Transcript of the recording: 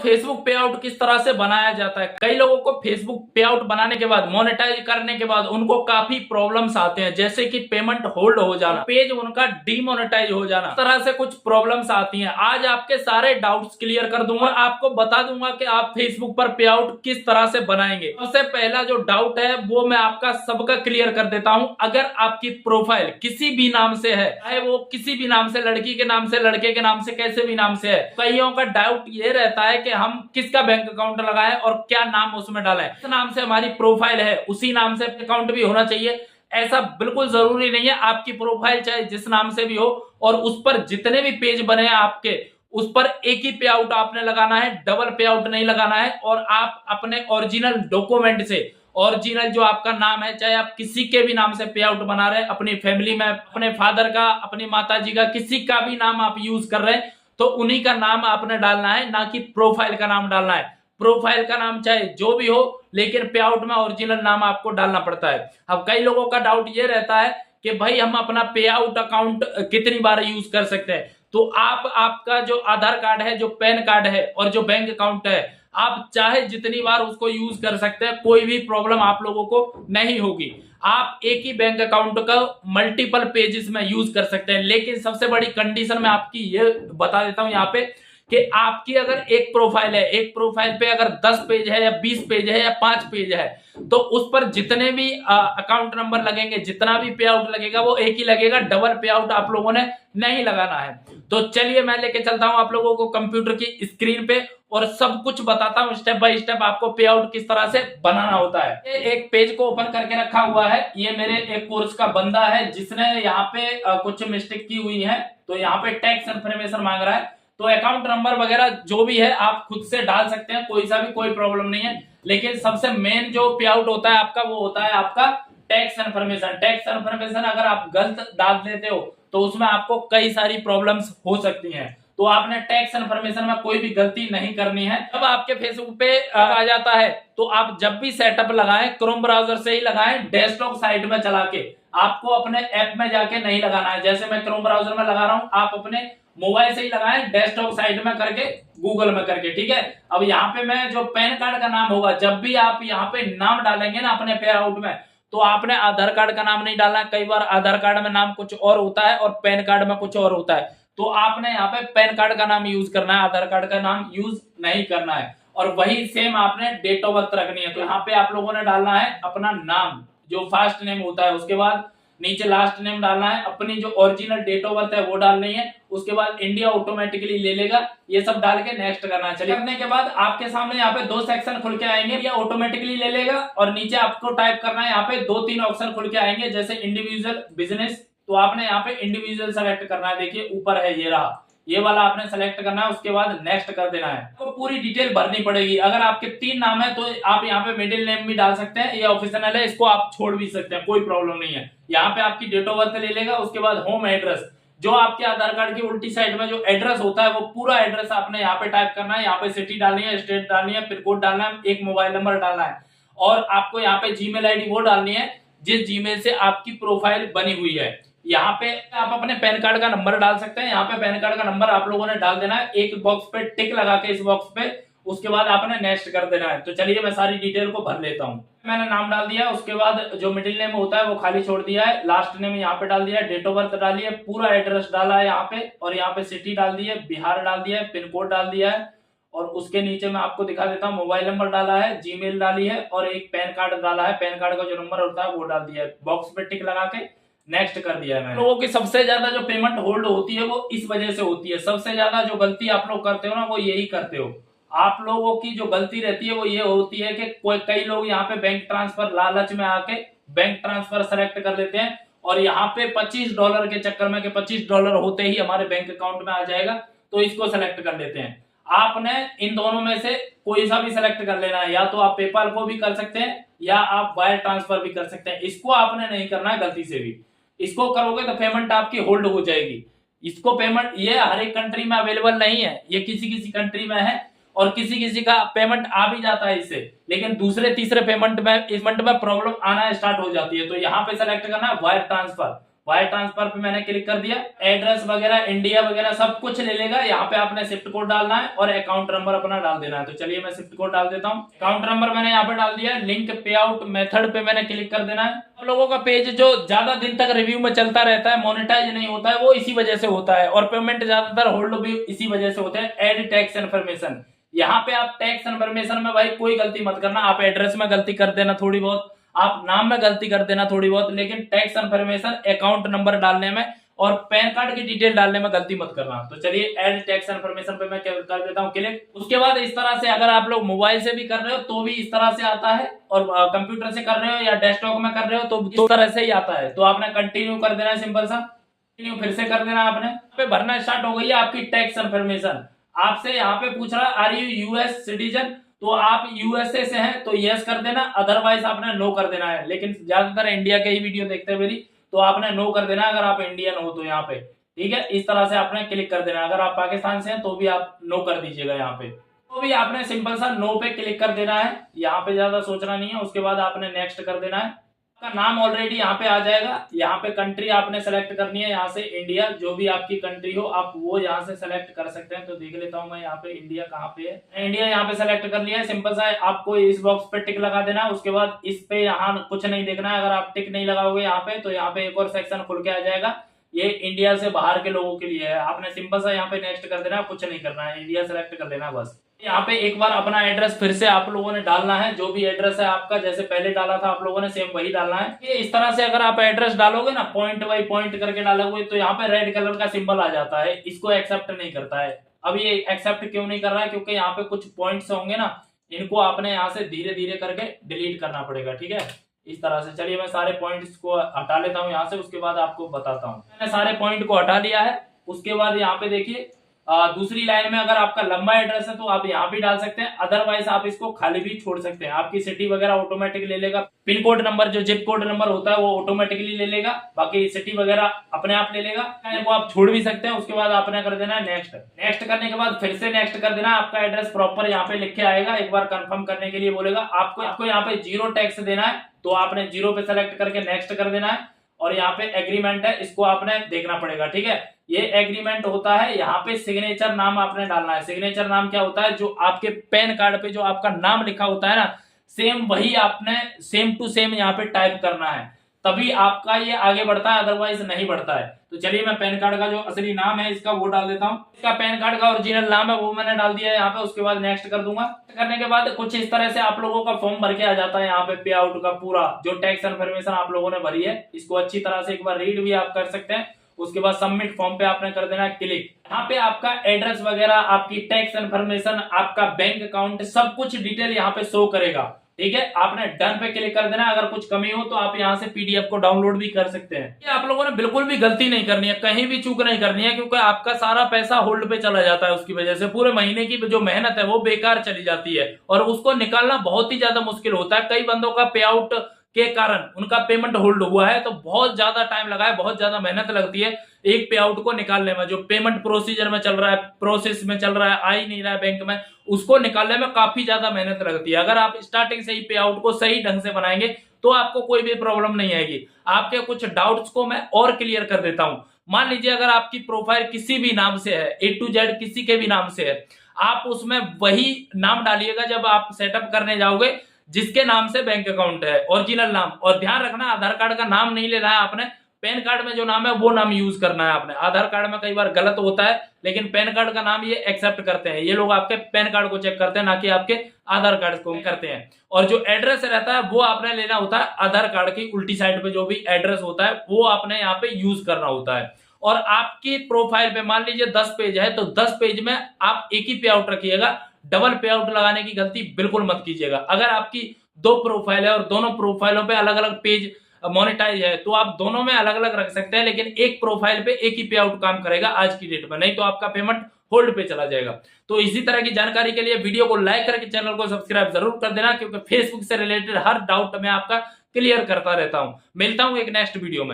Facebook पे out किस तरह से बनाया जाता है। कई लोगों को फेसबुक पे आउट बनाने के बाद, मोनेटाइज करने के बाद उनको काफी प्रॉब्लम्स आते हैं, जैसे कि पेमेंट होल्ड हो जाना, पेज उनका डीमोनेटाइज हो जाना, इस तरह से कुछ प्रॉब्लम्स आती हैं। आज आपके सारे डाउट्स क्लियर कर दूंगा, आपको बता दूंगा कि आप फेसबुक पर पे आउट किस तरह से बनाएंगे। सबसे पहला जो डाउट है वो मैं आपका सबका क्लियर कर देता हूं। अगर आपकी प्रोफाइल किसी भी नाम से है, चाहे वो किसी भी नाम से, लड़की के नाम से, लड़के के नाम से, कैसे भी नाम से है, कईयों का डाउट ये रहता है कि हम किसका बैंक अकाउंट लगाएं और क्या नाम उसमें डालें। जिस नाम से हमारी प्रोफाइल है उसी नाम से अकाउंट भी होना चाहिए, ऐसा बिल्कुल जरूरी नहीं है। आपकी प्रोफाइल चाहे जिस नाम से भी हो और उस पर जितने भी पेज बने हैं आपके, उस पर एक ही पे आउट आपने लगाना है, डबल पे आउट नहीं लगाना है। और आप अपने ओरिजिनल डॉक्यूमेंट से, ओरिजिनल जो आपका नाम है, चाहे आप किसी के भी नाम से पे आउट बना रहे हैं, अपनी फैमिली में अपने फादर का, अपनी माताजी का, किसी का भी नाम आप यूज कर रहे हैं तो उन्हीं का नाम आपने डालना है, ना कि प्रोफाइल का नाम डालना है। प्रोफाइल का नाम चाहे जो भी हो, लेकिन पे आउट में ओरिजिनल नाम आपको डालना पड़ता है। अब कई लोगों का डाउट ये रहता है कि भाई हम अपना पे आउट अकाउंट कितनी बार यूज कर सकते हैं। तो आपका जो आधार कार्ड है, जो पैन कार्ड है और जो बैंक अकाउंट है, आप चाहे जितनी बार उसको यूज कर सकते हैं, कोई भी प्रॉब्लम आप लोगों को नहीं होगी। आप एक ही बैंक अकाउंट का मल्टीपल पेजेस में यूज कर सकते हैं। लेकिन सबसे बड़ी कंडीशन मैं आपकी ये बता देता हूं यहाँ पे कि आपकी अगर एक प्रोफाइल है, एक प्रोफाइल पे अगर 10 पेज है या 20 पेज है या 5 पेज है, तो उस पर जितने भी अकाउंट नंबर लगेंगे, जितना भी पे आउट लगेगा वो एक ही लगेगा, डबल पे आउट आप लोगों ने नहीं लगाना है। तो चलिए मैं लेके चलता हूं आप लोगों को कंप्यूटर की स्क्रीन पे और सब कुछ बताता हूं स्टेप बाय स्टेप आपको पे आउट किस तरह से बनाना होता है। एक पेज को ओपन करके रखा हुआ है, ये मेरे एक कोर्स का बंदा है जिसने यहाँ पे कुछ मिस्टेक की हुई है, तो यहाँ पे टैक्स इन्फॉर्मेशन मांग रहा है। तो अकाउंट नंबर वगैरह जो भी है आप खुद से डाल सकते हैं, कोई सा भी, कोई प्रॉब्लम नहीं है। लेकिन सबसे मेन जो पे आउट होता है आपका, वो होता है आपका टैक्स इन्फॉर्मेशन। टैक्स इन्फॉर्मेशन अगर आप गलत डाल देते हो तो उसमें आपको कई सारी प्रॉब्लम्स हो सकती हैं। तो आपने टैक्स इन्फॉर्मेशन में कोई भी गलती नहीं करनी है। जब आपके फेसबुक पे आ जाता है तो आप जब भी सेटअप लगाएं, क्रोम ब्राउजर से ही लगाएं, डेस्कटॉप साइट में चला के। आपको अपने ऐप में जाके नहीं लगाना है। जैसे मैं क्रोम ब्राउजर में लगा रहा हूं, आप अपने मोबाइल से ही लगाएं, डेस्कटॉप साइट में करके, गूगल में करके, ठीक है। अब यहाँ पे मैं जो पैन कार्ड का नाम होगा, जब भी आप यहाँ पे नाम डालेंगे ना अपने पे आउट में, तो आपने आधार कार्ड का नाम नहीं डालना है। कई बार आधार कार्ड में नाम कुछ और होता है और पैन कार्ड में कुछ और होता है, तो आपने यहाँ पे पैन कार्ड का नाम यूज करना है, आधार कार्ड का नाम यूज नहीं करना है। और वही सेम आपने डेट ऑफ बर्थ रखनी है। तो यहाँ पे आप लोगों ने डालना है अपना नाम, जो फर्स्ट नेम होता है, उसके बाद नीचे लास्ट नेम डालना है, अपनी जो ओरिजिनल डेट ऑफ बर्थ है वो डालनी है, उसके बाद इंडिया ऑटोमेटिकली ले लेगा। ये सब डाल के नेक्स्ट करना है। चलिए, करने के बाद आपके सामने यहाँ पे 2 सेक्शन खुल के आएंगे, या ऑटोमेटिकली ले लेगा, और नीचे आपको टाइप करना है, यहाँ पे 2-3 ऑप्शन खुल के आएंगे, जैसे इंडिविजुअल, बिजनेस। तो आपने यहाँ पे इंडिविजुअल सेलेक्ट करना है, देखिए ऊपर है, ये रहा, ये वाला आपने सेलेक्ट करना है। उसके बाद नेक्स्ट कर देना है। तो पूरी डिटेल भरनी पड़ेगी। अगर आपके 3 नाम है तो आप यहाँ पे मिडिल नेम भी डाल सकते हैं, ये ऑप्शनल है, इसको आप छोड़ भी सकते हैं, कोई प्रॉब्लम नहीं है। यहाँ पे आपकी डेट ऑफ बर्थ ले लेगा, उसके बाद होम एड्रेस, जो आपके आधार कार्ड की उल्टी साइड में जो एड्रेस होता है वो पूरा एड्रेस आपने यहाँ पे टाइप करना है। यहाँ पे सिटी डालनी है, स्टेट डालनी है, पिन कोड डालना है, एक मोबाइल नंबर डालना है, और आपको यहाँ पे जीमेल आईडी वो डालनी है जिस जीमेल से आपकी प्रोफाइल बनी हुई है। यहाँ पे आप अपने पैन कार्ड का नंबर डाल सकते हैं। यहाँ पे पैन कार्ड का नंबर आप लोगों ने डाल देना है, एक बॉक्स पे टिक लगा के, इस बॉक्स पे, उसके बाद आपने नेक्स्ट कर देना है। तो चलिए मैं सारी डिटेल को भर लेता हूँ। मैंने नाम डाल दिया, उसके बाद जो मिडिल नेम होता है वो खाली छोड़ दिया है, लास्ट नेम यहाँ पे डाल दिया है, डेट ऑफ बर्थ डाली है, पूरा एड्रेस डाला है यहाँ पे, और यहाँ पे सिटी डाल दी है, बिहार डाल दिया है, पिन कोड डाल दिया है, और उसके नीचे मैं आपको दिखा देता हूँ, मोबाइल नंबर डाला है, जीमेल डाली है, और एक पैन कार्ड डाला है, पैन कार्ड का जो नंबर होता है वो डाल दिया है, बॉक्स पे टिक लगा के नेक्स्ट कर दिया है। लोगों की सबसे ज्यादा जो पेमेंट होल्ड होती है वो इस वजह से होती है। सबसे ज्यादा जो गलती आप लोग करते हो ना, वो यही करते हो। आप लोगों की जो गलती रहती है वो ये होती है कि कई लोग यहाँ पे बैंक ट्रांसफर लालच में आके बैंक ट्रांसफर सेलेक्ट कर लेते हैं, और यहाँ पे $25 के चक्कर में, कि $25 होते ही हमारे बैंक अकाउंट में आ जाएगा, तो इसको सेलेक्ट कर लेते हैं। आपने इन दोनों में से कोई सा भी सिलेक्ट कर लेना है, या तो आप पेपाल को भी कर सकते हैं या आप वायर ट्रांसफर भी कर सकते हैं। इसको आपने नहीं करना है गलती से भी। इसको करोगे तो पेमेंट आपकी होल्ड हो जाएगी। इसको पेमेंट, ये हर एक कंट्री में अवेलेबल नहीं है, ये किसी किसी कंट्री में है, और किसी किसी का पेमेंट आ भी जाता है इससे, लेकिन दूसरे तीसरे पेमेंट में प्रॉब्लम आना स्टार्ट हो जाती है। तो यहाँ पे सेलेक्ट करना है वायर ट्रांसफर, वायर ट्रांसफर पे मैंने क्लिक कर दिया। एड्रेस वगैरह इंडिया वगैरह सब कुछ ले लेगा। यहाँ पे आपने स्विफ्ट कोड डालना है और अकाउंट नंबर अपना डाल देना है। तो चलिए मैं स्विफ्ट कोड डाल देता हूँ। अकाउंट नंबर मैंने यहाँ पे डाल दिया। लिंक पे आउट मेथड पे मैंने क्लिक कर देना है। आप लोगों का पेज जो ज्यादा दिन तक रिव्यू में चलता रहता है, मोनेटाइज नहीं होता है, वो इसी वजह से होता है और पेमेंट ज्यादातर होल्ड भी इसी वजह से होते हैं। एड टैक्स इन्फॉर्मेशन, यहाँ पे आप टैक्स इन्फॉर्मेशन में भाई कोई गलती मत करना। आप एड्रेस में गलती कर देना थोड़ी बहुत, आप नाम में गलती कर देना थोड़ी बहुत, लेकिन टैक्स इन्फॉर्मेशन अकाउंट नंबर डालने में और पैन कार्ड की डिटेल डालने में गलती मत करना। तो चलिए ऐड टैक्स इन्फॉर्मेशन पे मैं कर देता हूँ क्लिक। उसके बाद इस तरह से अगर आप लोग मोबाइल से भी कर रहे हो तो भी इस तरह से आता है, और कंप्यूटर से कर रहे हो या डेस्कटॉप में कर रहे हो तो इस तरह से ही आता है। तो आपने कंटिन्यू कर देना है, सिंपल सा कंटिन्यू फिर से कर देना। आपने पे भरना स्टार्ट हो गई है आपकी टैक्स इन्फॉर्मेशन। आपसे यहाँ पे पूछ रहा आर यू यूएस सिटीजन, तो आप यूएसए से हैं तो यस कर देना, अदरवाइज आपने नो कर देना है। लेकिन ज्यादातर इंडिया के ही वीडियो देखते हैं मेरी, तो आपने नो कर देना अगर आप इंडियन हो तो यहाँ पे, ठीक है। इस तरह से आपने क्लिक कर देना। अगर आप पाकिस्तान से हैं तो भी आप नो कर दीजिएगा यहाँ पे, तो भी आपने सिंपल सा नो पे क्लिक कर देना है। यहाँ पे ज्यादा सोचना नहीं है। उसके बाद आपने नेक्स्ट कर देना है। आपका नाम ऑलरेडी यहाँ पे आ जाएगा। यहाँ पे कंट्री आपने सेलेक्ट करनी है, यहाँ से इंडिया, जो भी आपकी कंट्री हो आप वो यहाँ से सेलेक्ट कर सकते हैं। तो देख लेता हूँ मैं यहाँ पे इंडिया कहाँ पे है। इंडिया यहाँ पे सेलेक्ट कर लिया है। सिंपल सा आपको इस बॉक्स पे टिक लगा देना है। उसके बाद इस पे यहाँ कुछ नहीं देखना है। अगर आप टिक नहीं लगाओगे यहाँ पे तो यहाँ पे एक और सेक्शन खुल के आ जाएगा, ये इंडिया से बाहर के लोगों के लिए है। आपने सिंपल सा यहाँ पे नेक्स्ट कर देना, कुछ नहीं करना है, इंडिया सेलेक्ट कर देना बस। यहाँ पे एक बार अपना एड्रेस फिर से आप लोगों ने डालना है। जो भी एड्रेस है आपका, जैसे पहले डाला था आप लोगों ने, सेम वही डालना है। ये इस तरह से अगर आप एड्रेस डालोगे ना, पॉइंट बाई पॉइंट करके डालोगे, तो यहाँ पे रेड कलर का सिंबल आ जाता है। इसको एक्सेप्ट नहीं करता है। अब ये एक्सेप्ट क्यों नहीं कर रहा है? क्योंकि यहाँ पे कुछ पॉइंट्स होंगे ना, इनको आपने यहाँ से धीरे धीरे करके डिलीट करना पड़ेगा, ठीक है। इस तरह से चलिए मैं सारे पॉइंट्स को हटा लेता हूँ यहाँ से, उसके बाद आपको बताता हूँ। मैंने सारे पॉइंट को हटा लिया है। उसके बाद यहाँ पे देखिए दूसरी लाइन में अगर आपका लंबा एड्रेस है तो आप यहाँ भी डाल सकते हैं, अदरवाइज आप इसको खाली भी छोड़ सकते हैं। आपकी सिटी वगैरह ऑटोमेटिक ले लेगा। पिन कोड नंबर जो जिप कोड नंबर होता है वो ऑटोमेटिकली ले लेगा, बाकी सिटी वगैरह अपने आप ले लेगा। वो आप छोड़ भी सकते हैं। उसके बाद आपने कर देना है नेक्स्ट। नेक्स्ट करने के बाद फिर से नेक्स्ट कर देना। आपका एड्रेस प्रॉपर यहाँ पे लिख के आएगा। एक बार कंफर्म करने के लिए बोलेगा आपको यहाँ पे 0 टैक्स देना है, तो आपने 0 पे सेलेक्ट करके नेक्स्ट कर देना है। और यहाँ पे एग्रीमेंट है, इसको आपने देखना पड़ेगा, ठीक है। ये एग्रीमेंट होता है। यहाँ पे सिग्नेचर नाम आपने डालना है। सिग्नेचर नाम क्या होता है? जो आपके पैन कार्ड पे जो आपका नाम लिखा होता है ना, सेम वही आपने सेम टू सेम यहाँ पे टाइप करना है, तभी आपका ये आगे बढ़ता है, अदरवाइज नहीं बढ़ता है। तो चलिए मैं पैन कार्ड का जो असली नाम है इसका वो डाल देता हूँ। इसका पैन कार्ड का ओरिजिनल नाम है वो मैंने डाल दिया है यहाँ पे। उसके बाद नेक्स्ट कर दूंगा। करने के बाद कुछ इस तरह से आप लोगों का फॉर्म भर के आ जाता है। यहाँ पे पे आउट का पूरा जो टैक्स इन्फॉर्मेशन आप लोगों ने भरी है, इसको अच्छी तरह से एक बार रीड भी आप कर सकते हैं। उसके बाद सबमिट फॉर्म पे आपने कर देना है क्लिक। यहाँ पे आपका एड्रेस वगैरह, आपकी टैक्स इन्फॉर्मेशन, आपका बैंक अकाउंट, सब कुछ डिटेल यहाँ पे शो करेगा, ठीक है। आपने डन पे क्लिक कर देना। अगर कुछ कमी हो तो आप यहाँ से पीडीएफ को डाउनलोड भी कर सकते हैं। ये आप लोगों ने बिल्कुल भी गलती नहीं करनी है, कहीं भी चूक नहीं करनी है, क्योंकि आपका सारा पैसा होल्ड पे चला जाता है। उसकी वजह से पूरे महीने की जो मेहनत है वो बेकार चली जाती है और उसको निकालना बहुत ही ज्यादा मुश्किल होता है। कई बंदों का पे आउट के कारण उनका पेमेंट होल्ड हुआ है, तो बहुत ज्यादा टाइम लगा है, बहुत ज्यादा मेहनत लगती है एक पे आउट को निकालने में। जो पेमेंट प्रोसीजर में चल रहा है, प्रोसेस में चल रहा है, आ ही नहीं रहा है बैंक में, उसको निकालने में काफी ज्यादा मेहनत लगती है। अगर आप स्टार्टिंग से ही पे आउट को सही ढंग से बनाएंगे तो आपको कोई भी प्रॉब्लम नहीं आएगी। आपके कुछ डाउट्स को मैं और क्लियर कर देता हूं। मान लीजिए अगर आपकी प्रोफाइल किसी भी नाम से है, A to Z किसी के भी नाम से है, आप उसमें वही नाम डालिएगा जब आप सेटअप करने जाओगे जिसके नाम से बैंक अकाउंट है, ओरिजिनल नाम। और ध्यान रखना आधार कार्ड का नाम नहीं लेना है आपने, पैन कार्ड में जो नाम है वो नाम यूज करना है आपने। आधार कार्ड में कई बार गलत होता है, लेकिन पैन कार्ड का नाम ये एक्सेप्ट करते हैं। ये लोग आपके पैन कार्ड को चेक करते हैं, ना कि आपके आधार कार्ड को करते हैं। और जो एड्रेस रहता है वो आपने लेना होता है आधार कार्ड की उल्टी साइड पे जो भी एड्रेस होता है वो आपने यहाँ पे यूज करना होता है। और आपकी प्रोफाइल पे मान लीजिए 10 पेज है तो 10 पेज में आप एक ही पे आउट रखिएगा, डबल पे आउट लगाने की गलती बिल्कुल मत कीजिएगा। अगर आपकी 2 प्रोफाइल है और दोनों प्रोफाइलों पे अलग अलग पेज मोनेटाइज है तो आप दोनों में अलग अलग रख सकते हैं, लेकिन एक प्रोफाइल पे एक ही पे आउट काम करेगा आज की डेट में, नहीं तो आपका पेमेंट होल्ड पे चला जाएगा। तो इसी तरह की जानकारी के लिए वीडियो को लाइक करके चैनल को सब्सक्राइब जरूर कर देना, क्योंकि फेसबुक से रिलेटेड हर डाउट मैं आपका क्लियर करता रहता हूं। मिलता हूं एक नेक्स्ट वीडियो में।